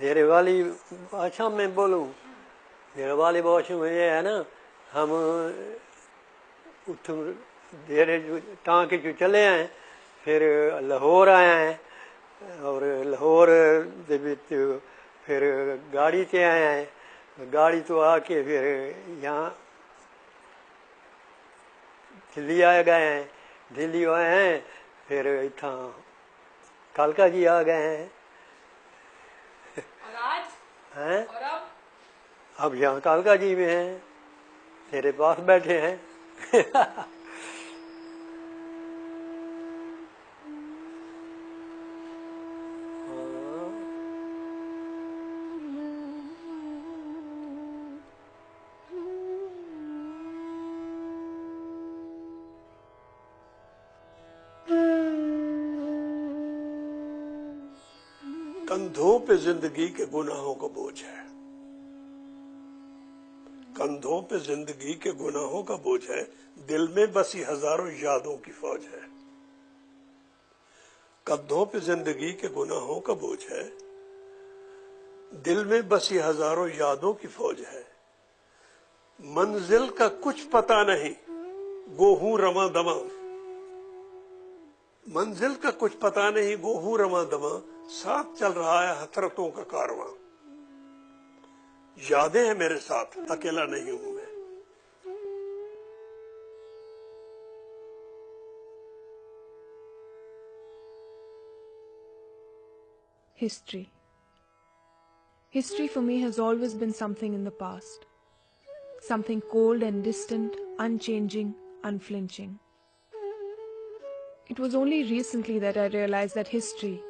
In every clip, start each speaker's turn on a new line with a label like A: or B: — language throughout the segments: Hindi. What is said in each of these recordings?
A: देर वाली भाषा में बोलूं, देर वाली भाषा में ये है ना, हम उठूं देर टांके चो चले आए, फिर लाहौर आए हैं, और लाहौर दे विच फिर गाड़ी से आए हैं, गाड़ी तो आके फिर यहाँ दिल्ली आ गए हैं, दिल्ली आए हैं, फिर इतना कालका जी आ गए हैं।
B: और आज
A: हैं?
B: और
A: अब यहाँ कालका जी में हैं, तेरे पास बैठे हैं।
C: कंधों पे जिंदगी के गुनाहों का बोझ है, कंधों पे जिंदगी के गुनाहों का बोझ है, दिल में बसी हजारों यादों की फौज है। कंधों पे जिंदगी के गुनाहों का बोझ है, दिल में बसी हजारों यादों की फौज है। मंजिल का कुछ पता नहीं, गो हूं रमा दमा, मंजिल का कुछ पता नहीं, गो हूं रमा दमा, साथ चल रहा है हसरतों का कारवां। यादें हैं मेरे साथ, अकेला नहीं हूं मैं।
D: History. History for me has always been something in the past. Something cold and distant, unchanging, unflinching. It was only recently that I realized that history,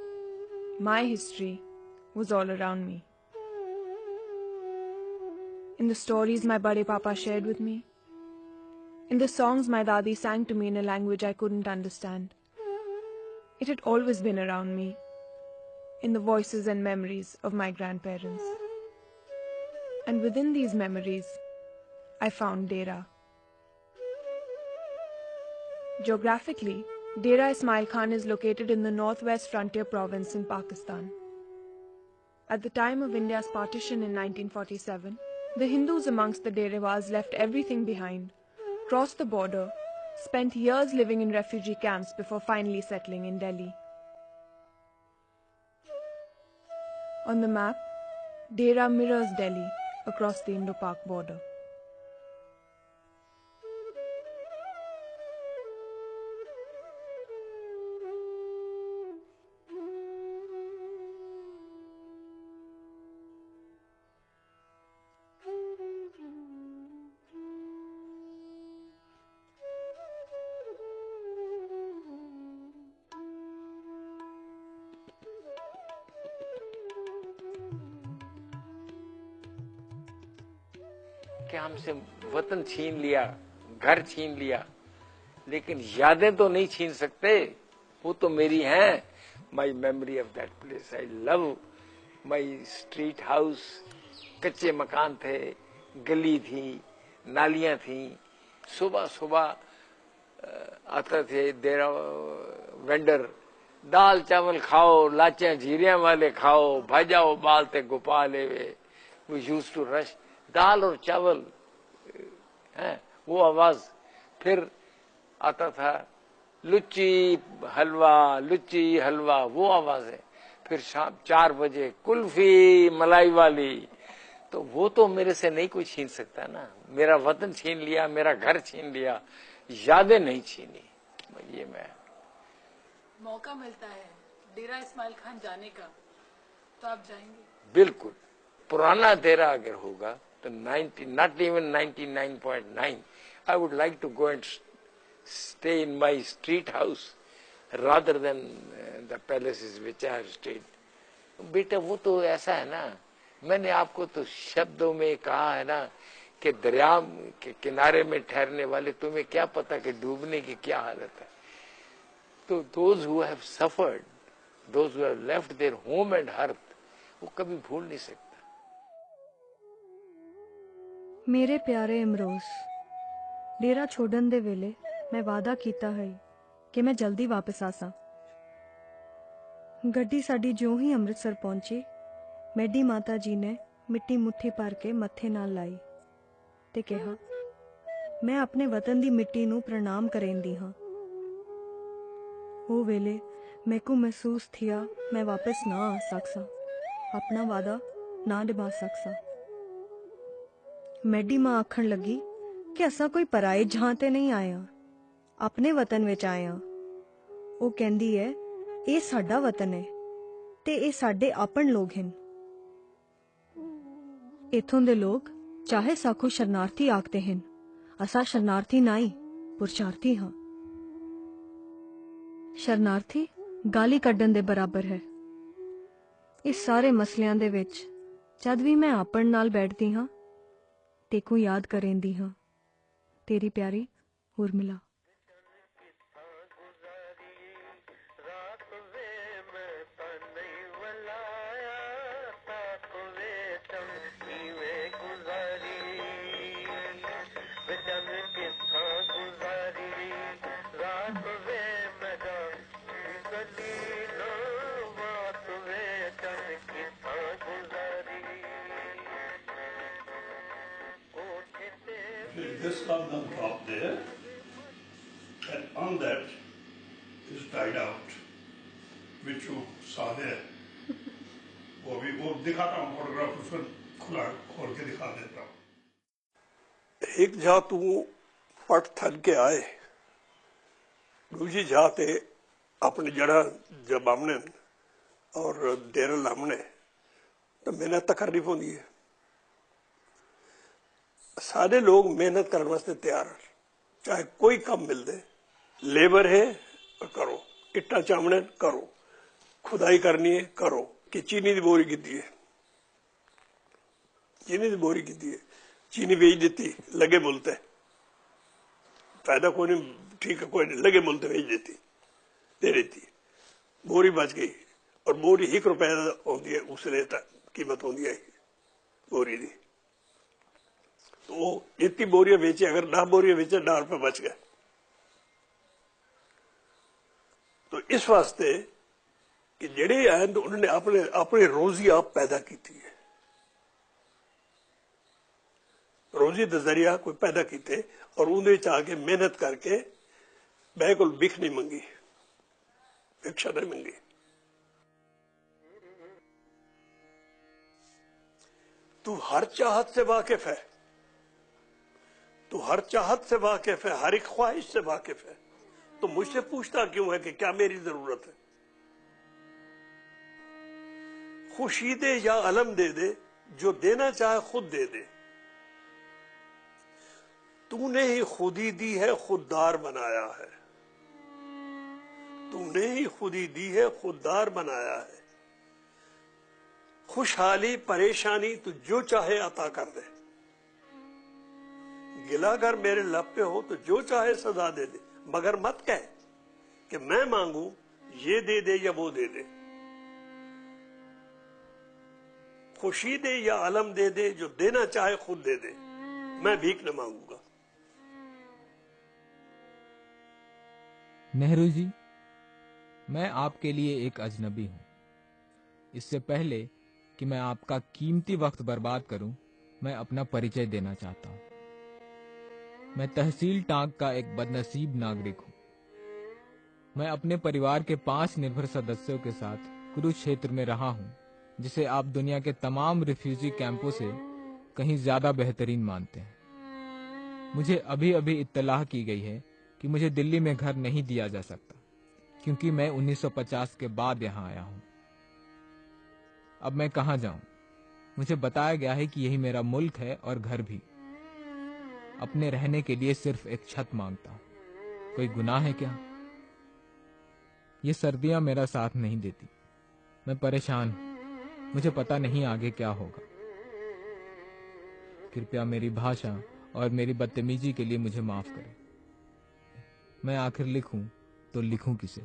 D: my history, was all around me. In the stories my Bade Papa shared with me, in the songs my Dadi sang to me in a language I couldn't understand. It had always been around me, in the voices and memories of my grandparents. And within these memories, I found Dera. Geographically, Dera Ismail Khan is located in the northwest frontier province in Pakistan. At the time of India's partition in 1947, the Hindus amongst the Derewals left everything behind, crossed the border, spent years living in refugee camps before finally settling in Delhi. On the map, Dera mirrors Delhi across the Indo-Pak border.
E: कि हमसे वतन छीन लिया, घर छीन लिया, लेकिन यादें तो नहीं छीन सकते, वो तो मेरी हैं। My memory of that place, I love my street house. कच्चे मकान थे, गली थी, नालियां थी। सुबह सुबह आते थे देरा वेंडर, दाल चावल खाओ, लाचियां जीरियां वाले खाओ, भाजा उबालते गोपाले वे। वी यूज टू रश, दाल और चावल है वो आवाज। फिर आता था लुच्ची हलवा, लुच्ची हलवा, वो आवाज है। फिर शाम 4 बजे कुल्फी मलाई वाली। तो वो तो मेरे से नहीं कोई छीन सकता ना। मेरा वतन छीन लिया, मेरा घर छीन लिया, यादें नहीं छीनी। ये मैं
B: मौका मिलता है डेरा इस्माइल खान जाने का तो आप जाएंगे?
E: बिल्कुल। पुराना डेरा अगर होगा तो 90, not even 99.9, I would like to go and stay in my street house rather than the palaces which I have stayed. बेटा वो तो ऐसा है ना, मैंने आपको तो शब्दों में कहा है ना कि दरिया के किनारे में ठहरने वाले तुम्हें क्या पता कि डूबने की क्या हालत है। तो those who have suffered, those who have left their home and hearth, वो कभी भूल नहीं सकता।
F: मेरे प्यारे इमरोज, डेरा छोड़न दे वेले मैं वादा कीता है कि मैं जल्दी वापस आसा। गड्डी साडी जो ही अमृतसर पहुंची, मैडी माता जी ने मिट्टी मुट्ठी भर के मत्थे नाल लाई ते कहा, मैं अपने वतन दी मिट्टी नूं प्रणाम करेंदी हाँ। वो वेले मैकू महसूस थिया मैं वापस ना आ सकसा, अपना वादा ना निभा सकसा। मैडी मां आखण लगी कि असा कोई पराए जहां ते नहीं आया, अपने वतन विच आया। वो कहंदी है, ये साडा वतन है ते ये साडे आपन लोग हैं। इथों दे लोग चाहे साखू शरणार्थी आखते हैं, असा शरणार्थी नहीं पुरुषार्थी हाँ। शरणार्थी गाली कड्डन दे बराबर है। इस सारे मसलियां दे विच जद भी मैं आपन नाल बैठदी हाँ, तेकू याद करेंदी हाँ, तेरी प्यारी Urmila.
C: This comes on top there, and on that is tied out, which you saw there. वो दिखाता हूँ फोटोग्राफ, उसको खुला खोल के दिखा देता हूँ। एक जा तू पट थक के आए, दूसरी जाते अपनी जड़ा जब हमने और डेरल हमने तो मेहनत तकरीफ होती है। सारे लोग मेहनत करने वास्ते तैयार हैं, चाहे कोई काम मिल दे, लेबर है करो, इट्टा चामने करो, खुदाई करनी है करो। कि चीनी की बोरी की है, चीनी की बोरी की है, चीनी बेच देती, लगे बोलते फायदा कोई नहीं, ठीक है कोई नहीं, लगे बोलते बेच देती, दे देती, बोरी बच गई। और बोरी ₹1 होती है, उसने कीमत होती है बोरी की। तो इतनी बोरियां बेचे, अगर 10 बोरियां बेचे ₹10 बच गए। तो इस वास्ते कि जेड़े हैं तो उन्होंने अपने अपनी रोजी आप पैदा की थी, रोजी का जरिया कोई पैदा किते और उन्हें आके मेहनत करके मैं को भिख नहीं मंगी, भिक्षा नहीं मंगी। तू हर चाहत से वाकिफ है, तू हर चाहत से वाकिफ है, हर एक ख्वाहिश से वाकिफ है, तो मुझसे पूछता क्यों है कि क्या मेरी जरूरत है? खुशी दे या अलम दे दे, जो देना चाहे खुद दे दे। तूने ही खुदी दी है, खुददार बनाया है, तूने ही खुदी दी है, खुददार बनाया है। खुशहाली परेशानी तू जो चाहे अता कर दे, गिला अगर मेरे लब पे हो तो जो चाहे सजा दे दे, मगर मत कह कि मैं मांगू ये दे दे या वो दे दे। खुशी दे या अलम दे दे, जो देना चाहे खुद दे दे, मैं भीख न मांगूंगा।
G: नेहरू जी, मैं आपके लिए एक अजनबी हूं। इससे पहले कि मैं आपका कीमती वक्त बर्बाद करूं, मैं अपना परिचय देना चाहता हूं। मैं तहसील टांक का एक बदनसीब नागरिक हूं। मैं अपने परिवार के 5 निर्भर सदस्यों के साथ कुरुक्षेत्र में रहा हूं, जिसे आप दुनिया के तमाम रिफ्यूजी कैंपों से कहीं ज्यादा बेहतरीन मानते हैं। मुझे अभी अभी इत्तलाह की गई है कि मुझे दिल्ली में घर नहीं दिया जा सकता, क्योंकि मैं 1950 के बाद यहां आया हूं। अब मैं कहां जाऊं? मुझे बताया गया है कि यही मेरा मुल्क है और घर भी। अपने रहने के लिए सिर्फ एक छत मांगता हूं। कोई गुनाह है क्या? ये सर्दियां मेरा साथ नहीं देती। मैं परेशान हूं। मुझे पता नहीं आगे क्या होगा। कृपया मेरी भाषा और मेरी बदतमीजी के लिए मुझे माफ करें। मैं आखिर लिखूं तो लिखूं किसे?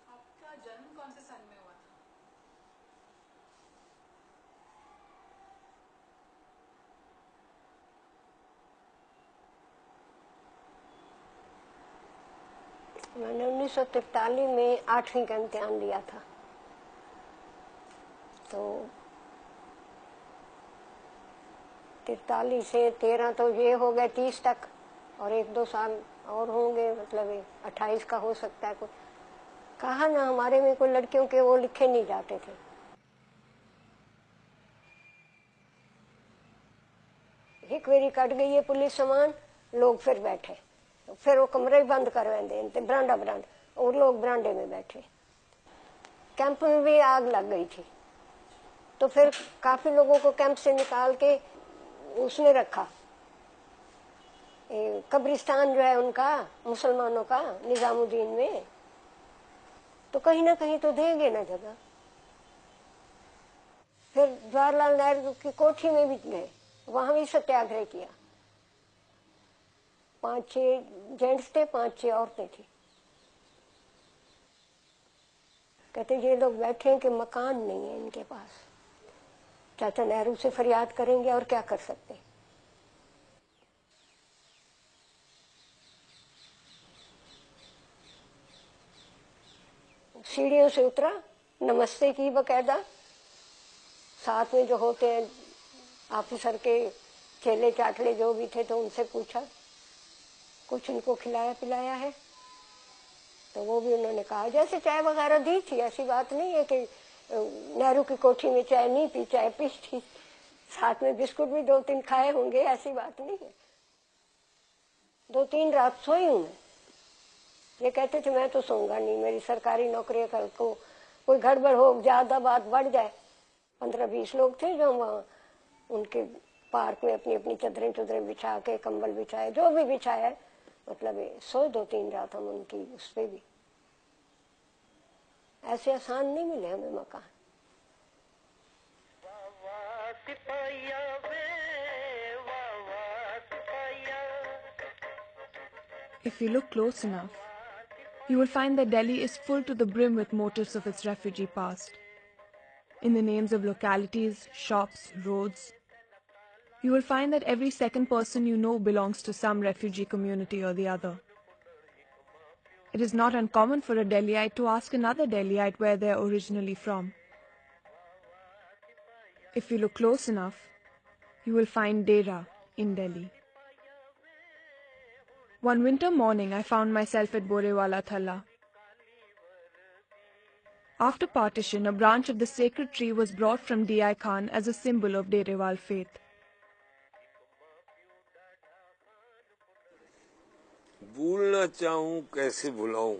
B: आपका जन्म कौन से सन में हुआ था?
H: मैंने 1943 में 8वीं का इम्तिहान दिया था, तो 43 से 13 तो ये हो गए 30 तक, और 1-2 साल और होंगे, मतलब 28 का हो सकता है। कोई कहा ना, हमारे में कोई लड़कियों के वो लिखे नहीं जाते थे। एक मेरी कट गई है पुलिस सामान, लोग फिर बैठे, फिर वो कमरे बंद करवा दे, बरांडा और लोग बरांडे में बैठे। कैंप में भी आग लग गई थी, तो फिर काफी लोगों को कैंप से निकाल के उसने रखा, कब्रिस्तान जो है उनका, मुसलमानों का, निजामुद्दीन में। तो कहीं ना कहीं तो देंगे ना जगह। फिर जवाहरलाल नेहरू की कोठी में भी गए, वहां भी सत्याग्रह किया। 5-6 जेंट्स थे, 5-6 औरतें थी। कहते ये लोग बैठे हैं कि मकान नहीं है इनके पास, चाचा नेहरू से फरियाद करेंगे और क्या कर सकते हैं। सीढ़ियों से उतरा, नमस्ते की बकायदा, साथ में जो होते हैं ऑफिसर के चेले चाटले जो भी थे, तो उनसे पूछा, कुछ उनको खिलाया पिलाया है? तो वो भी उन्होंने कहा, जैसे चाय वगैरह दी थी, ऐसी बात नहीं है कि नेहरू की कोठी में चाय नहीं पी, चाय पी थी, साथ में बिस्कुट भी 2-3 खाए होंगे, ऐसी बात नहीं है। 2-3 रात सोई हूं मैं। ये कहते थे मैं तो सोऊंगा नहीं, मेरी सरकारी नौकरी, कल को कोई गड़बड़ हो, ज्यादा बात बढ़ जाए। 15-20 लोग थे जो वहाँ उनके पार्क में अपनी अपनी चदरें बिछा के, कंबल बिछाए, जो भी बिछाया, मतलब सोए 2-3 रात हम उनकी उस पे भी। ऐसे आसान नहीं मिले हमें मकान।
D: If you look close enough, you will find that Delhi is full to the brim with motifs of its refugee past. In the names of localities, shops, roads, you will find that every second person you know belongs to some refugee community or the other. It is not uncommon for a Delhiite to ask another Delhiite where they are originally from. If you look close enough, you will find Dera in Delhi. One winter morning, I found myself at Borewala Thalla. After partition, a branch of the sacred tree was brought from D.I. Khan as a symbol of Derewal faith.
E: भूलना चाहूं कैसे भुलाऊं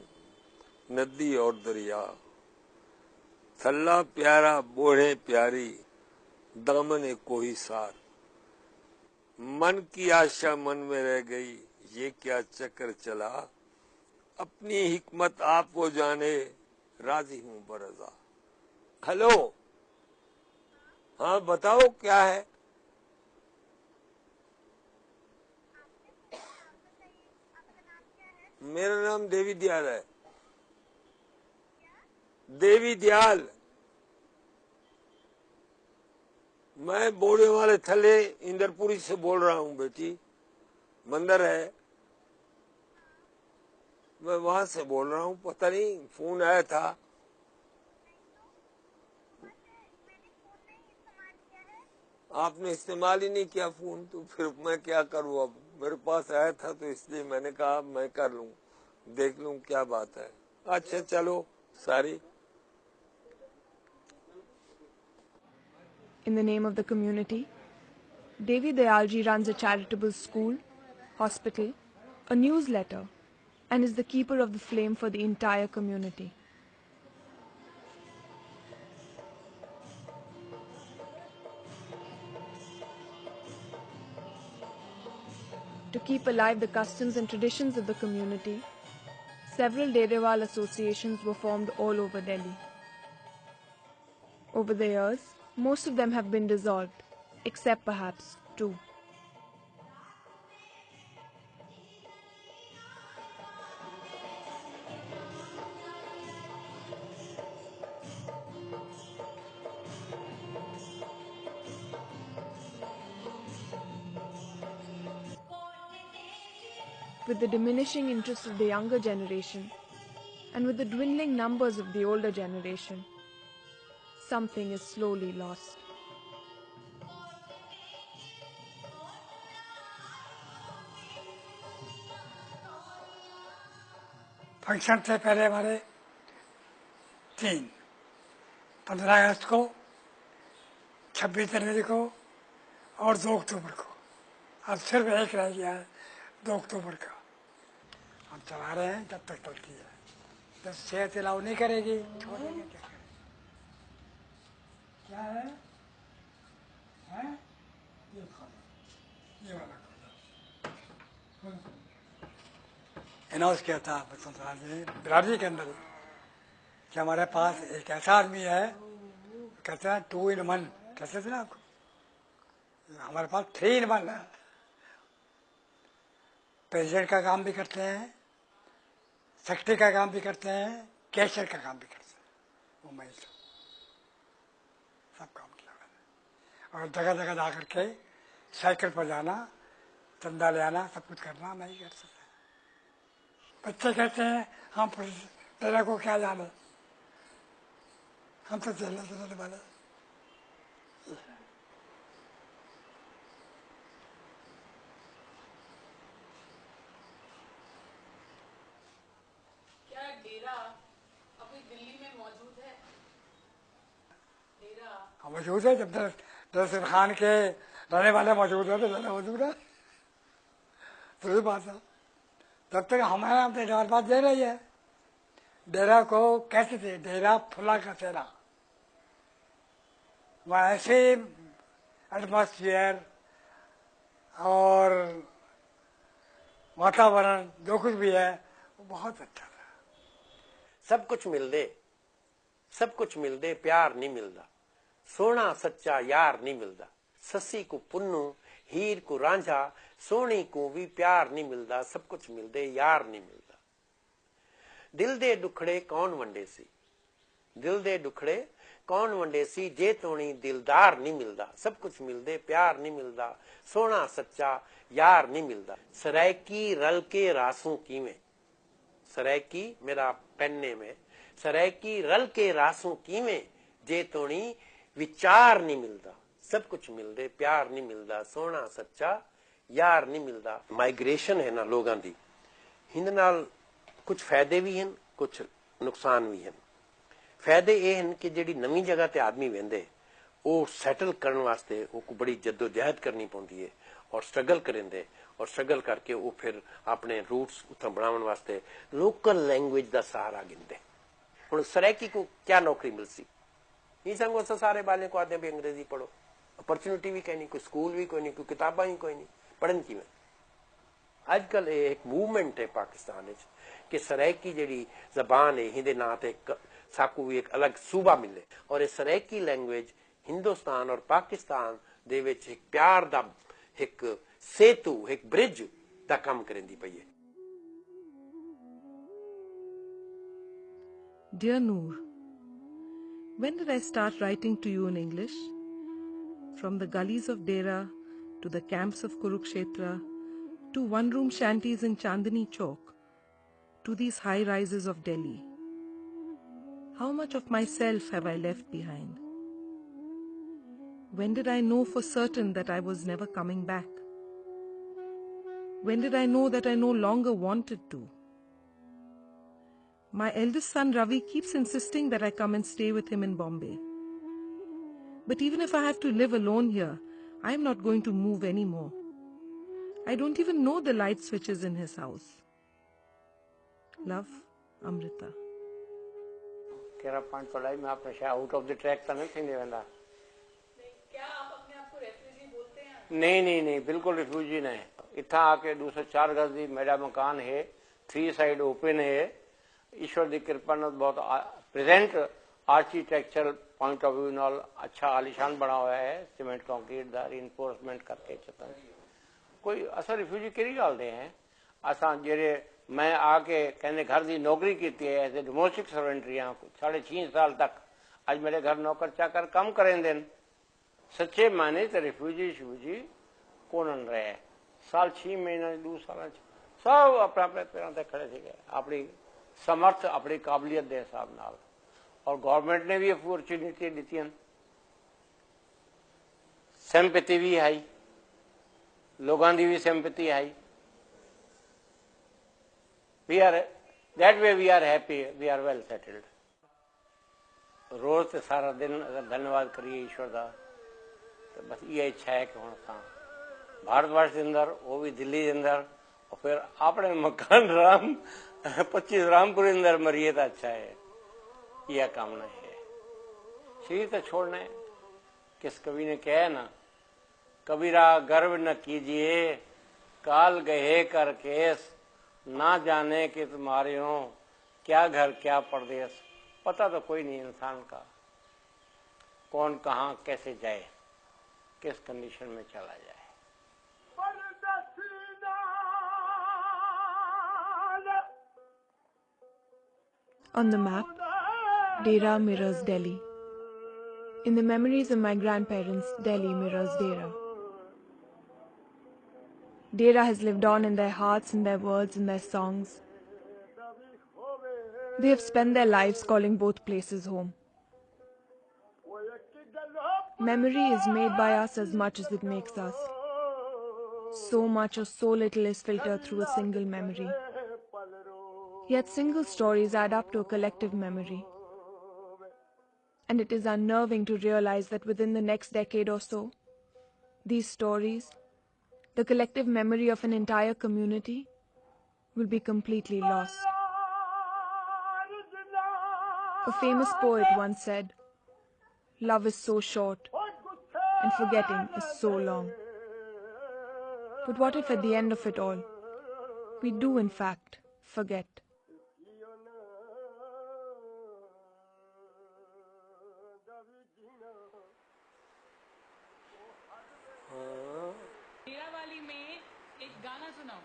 E: नदी और दरिया, थल्ला प्यारा बोढ़े प्यारी, दामन कोई सार। मन की आशा मन में रह गई, ये क्या चक्कर चला, अपनी हिकमत आप वो जाने, राजी हूं बरजा। हेलो, हाँ बताओ क्या है? मेरा नाम देवी दयाल है। देवी दयाल। मैं बोड़े वाले थले इंदरपुरी से बोल रहा हूँ बेटी। मंदिर है, मैं वहां से बोल रहा हूँ। पता नहीं फोन आया था। आपने इस्तेमाल ही नहीं किया फोन, तो फिर मैं क्या करूँ? अब मेरे पास आया था तो इसलिए मैंने कहा मैं कर लूं, देख लूं क्या बात है। अच्छा चलो, सारी।
D: In the name of the community, Devi Dayalji runs a charitable school, hospital, a newsletter, and is the keeper of the flame for the entire community. To keep alive the customs and traditions of the community, several Derewal associations were formed all over Delhi. Over the years, most of them have been dissolved, except perhaps 2. With the diminishing interest of the younger generation, and with the dwindling numbers of the older generation, something is slowly lost.
I: Function थे पहले हमारे 3, 15 अगस्त को, 26 जनवरी को और 2 अक्टूबर को। अब सिर्फ एक रह गया है 2 अक्टूबर का। हम चला रहे हैं जब तक चलती है। जब सेहत अलाउ नहीं करेगी छोड़ेंगे क्या करें? क्या है? हैं? ये खा लो, ये वाला खा लो। अनाउंस किया था बिरादरी के अंदर कि हमारे पास एक ऐसा आदमी है, कहते हैं 2 in 1, कहते थे ना आपको, हमारे पास 3 in 1 है। प्रेसिडेंट का काम भी करते हैं, सेक्रेटरी का काम भी करते हैं, कैशियर का काम भी करते हैं, वो मैं सब काम किया मैंने। और जगह जगह जा करके साइकिल पर जाना, चंदा ले आना, सब कुछ करना मैं ही कर सकता। बच्चे कहते हैं हम तेरे को क्या जाने, हम तो चलने वाले।
B: क्या डेरा अभी दिल्ली में मौजूद है? डेरा
I: मौजूद है। जब दरअसल खान के रहने वाले मौजूद है तो मौजूद है, तो बात है। तब तक हमारे यहाँ तो एक बात दे रही है, डेरा को कहते थे डेरा फुला का तेरा। वहाँ ऐसे एटमॉस्फेयर और वातावरण जो कुछ भी है वो बहुत अच्छा था।
J: सब कुछ मिल दे, सब कुछ मिल दे, प्यार नहीं मिलता। सोना सच्चा यार नहीं मिलता। ससी को पुन्नू, हीर को रांझा, सोनी को भी प्यार नहीं मिलता। सब कुछ मिल दे, यार नहीं मिलता। दिल दे दुखड़े कौन वंडे सी, दिल दे दुखड़े कौन वंडे सी, जे तोणी दिलदार नहीं मिलता। सब कुछ मिल दे, प्यार नहीं मिलता। सोना सच्चा यार नहीं मिलता। सरायकी रल के रासों कीवें, सरायकी मेरा पेन्ने में, सरायकी रल के रासों कीवें, जे तोणी विचार नहीं मिलता। सब कुछ मिल दे, प्यार नहीं मिलता। सोना सच्चा यार नहीं मिलता। माइग्रेशन है ना लोगों की, हिंद नाल कुछ फायदे भी हैं, कुछ नुकसान भी हैं। फायदे ये हैं कि जिहड़ी नवी जगह ते आदमी वेंदे वो सैटल करने वास्ते वो बड़ी जद्दोजहद करनी पौंदी है और स्ट्रगल करेंदे, और स्ट्रगल करके वो फिर अपने रूट्स उत्थे बनाने वास्ते लोकल लैंग्वेज का सहारा गिनते। हुण सरायकी को क्या नौकरी मिल सी, नहीं संगो सारे बाले को आते भी अंग्रेजी पढ़ो, अपॉर्चुनिटी भी कोई नहीं, कोई स्कूल भी कोई नहीं, कोई किताबा ही कोई नहीं, पढ़न की में। आजकल एक मूवमेंट है पाकिस्तान कि सरायकी जी जबान है हिंदे ना ते साकू भी एक अलग सूबा मिले, और इस सरायकी लैंग्वेज हिंदुस्तान और पाकिस्तान दे विच एक प्यार दा एक सेतु, एक ब्रिज दा काम करेंदी पई है।
K: Dear Noor, when did I start writing to you in English? From the gullies of Dera to the camps of Kurukshetra to one-room shanties in Chandni Chowk to these high rises of Delhi. How much of myself have I left behind? When did I know for certain that I was never coming back? When did I know that I no longer wanted to? My eldest son Ravi keeps insisting that I come and stay with him in Bombay. But even if I have to live alone here, I am not going to move anymore. I don't even know the light switches in his house. Love, Amrita.
L: केरा पॉइंट पढ़ाई में आपने शायद आउट ऑफ द ट्रैक तो नहीं थी वेंदा।
B: क्या आप अपने आप को रेफ्यूजी बोलते हैं?
L: नहीं बिल्कुल रिफ्यूजी नहीं। इतना आके 204 गज दी मेरा मकान है, 3 साइड ओपन है। ईश्वर की कृपा न बहुत present architectural point of view नाल अच्छा आलिशान बना हुआ है, सीमेंट कंक्रीट का रिइंफोर्समेंट करके छतन। कोई असा रिफ्यूजी केड़ी गल दे हैं असा जेरे मैं आके कहने घर की नौकरी की है एज ए डोमेस्टिक सर्वेंट रहा 6.5 साल तक। आज मेरे घर नौकर चाकर कम करें दिन सच्चे माने तो रिफ्यूजी शिफ्यूजी कौन रहे। साल 6 महीने 2 साल सब अपने अपने पैरों पर खड़े थे, अपनी समर्थ अपनी काबिलियत के हिसाब नाल और गवर्नमेंट ने भी अपॉर्चुनिटी दी सिंपैथी भी आई लोगों की भी सिंपैथी आई we are that way we are happy we are well settled रोज तो सारा दिन अगर धन्यवाद करिए ईश्वर का तो बस ये इच्छा है कि हम भारतवर्ष के अंदर वो भी दिल्ली के अंदर और फिर अपने मकान राम 25 रामपुर के अंदर मरिए तो अच्छा है यह कामना है शरीर तो छोड़ना है किस कवि ने कहा है ना कबीरा गर्व न कीजिए काल गए कर केस ना जाने कि तुम्हारे हो क्या घर क्या परदेश पता तो कोई नहीं इंसान का कौन कहाँ कैसे जाए किस कंडीशन में चला जाए
D: On the map, Dera mirrors Delhi. In the memories of my grandparents, Delhi mirrors Dera. Dera has lived on in their hearts, in their words, in their songs. They have spent their lives calling both places home. Memory is made by us as much as it makes us. So much or so little is filtered through a single memory. Yet single stories add up to a collective memory. And it is unnerving to realize that within the next decade or so, these stories, the collective memory of an entire community, will be completely lost. A famous poet once said, "Love is so short, and forgetting is so long." But what if at the end of it all, we do in fact forget?
B: डेरा वाली में एक गाना सुनाओ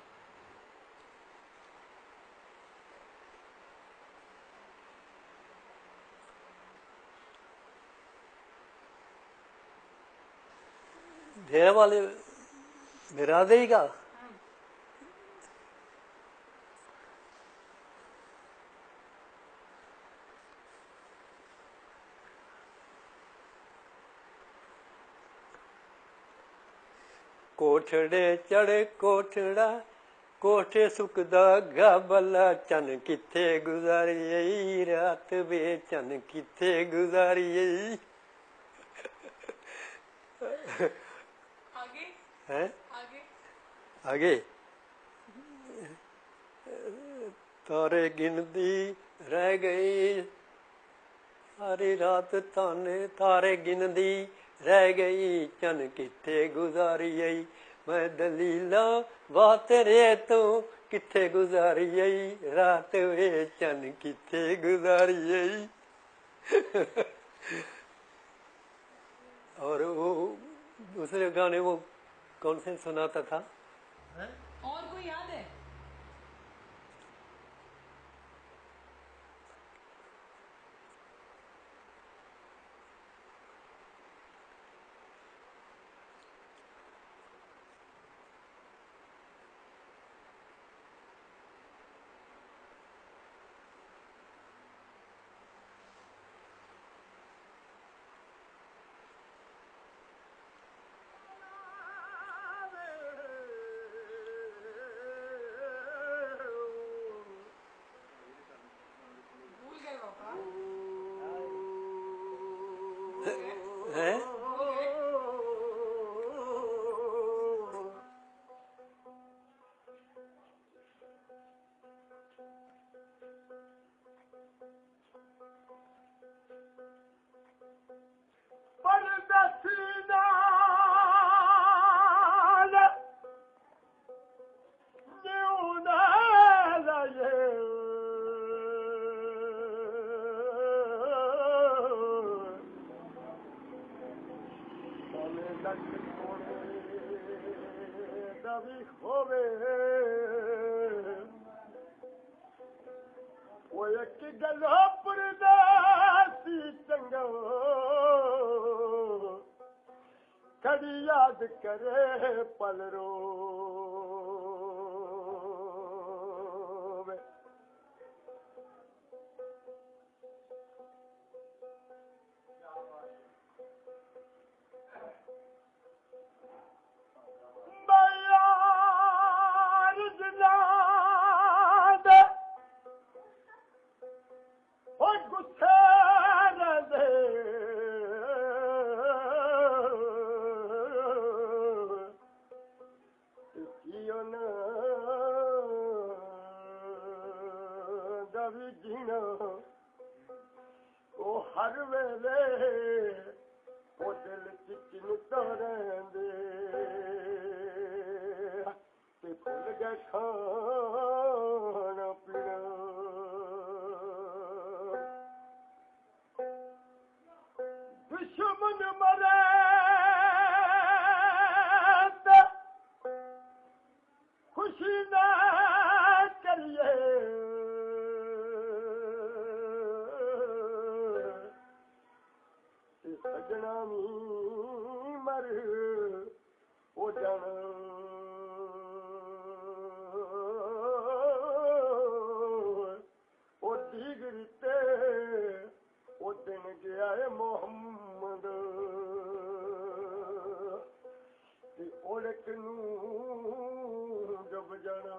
A: डेरा वाले बिरादरी का कोठड़े चढ़े कोठड़ा कोठे सुखदा गाबला चन किथे गुजारिए रात वे चन किथे गुजारिए
B: आगे
A: हैं
B: आगे
A: आगे तारे गिनती रह गई सारी रात ताने तारे गिनती रह गई चन किथे गुजारी आई मैं दलीला बात रे तो किथे गुजारी आई रात वे चन किथे गुजारी आई और वो दूसरे गाने वो कौन से सुनाता था
B: और कोई याद है
A: हैं
M: कड़ी याद करे पल रो यार ओ जन ओ दीगरी ते ओ दिन गया है मोहम्मद ते ओड़क नू जब जाना